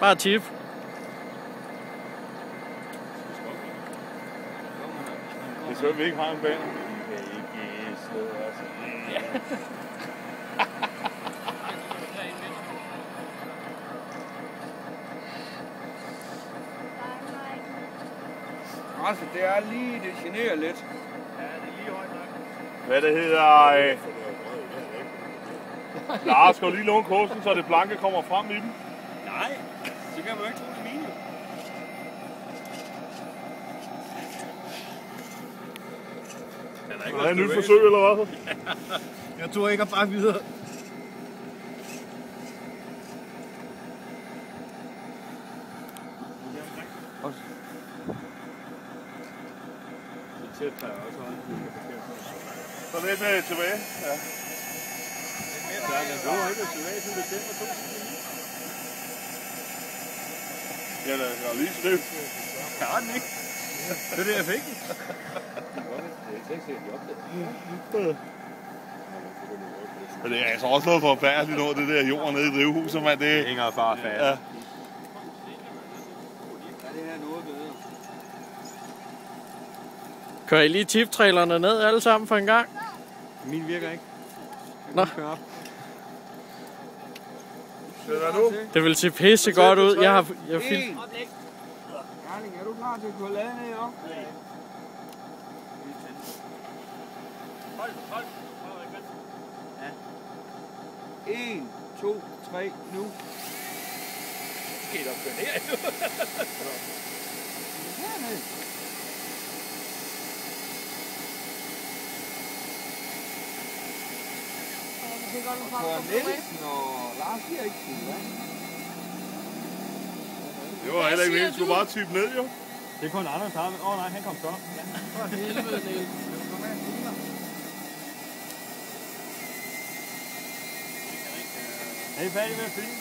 Bare tip. Det er så, vi ikke har en bane. Altså, det er lige, det generer lidt. Ja, det er lige højt nok. Hvad det hedder... Lars, skal du lige låne kosten, så det blanke kommer frem i dem? Nej, det kan man jo ikke tro det mine. Er det et nyt forsøg, eller hvad? Jeg tror ikke at bare videre. Så lidt tilbage. Ja. Ja, den går ikke tilbage til december 2009. Ja, der er lige skrift. Kan den ikke? Det er det, jeg fik. Men det er altså også noget forfærdeligt noget, det der jord nede i drivhuset, mand. Det hænger bare fast. Ja. Ja, det her noget bedre. Kører I lige tiptrailerne ned alle sammen for en gang? Min virker ikke. Nå. Det er nu. Det vil se pisse godt ud. Jeg har filmet. Erling, er du klar til at køre laden ned op? Hold. 1, 2, 3, nu. Skal I da køre ned nu? Herned. Og Nielsen og Lars siger ikke tid, hva'? Det var heller ikke vildt. Du skulle bare type ned, jo. Det er kun Anders har, men nej, han kom så. For helvede, Niels. Er I færdige med at filme?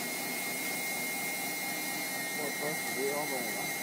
Jeg tror først, det er oppe over, hva'?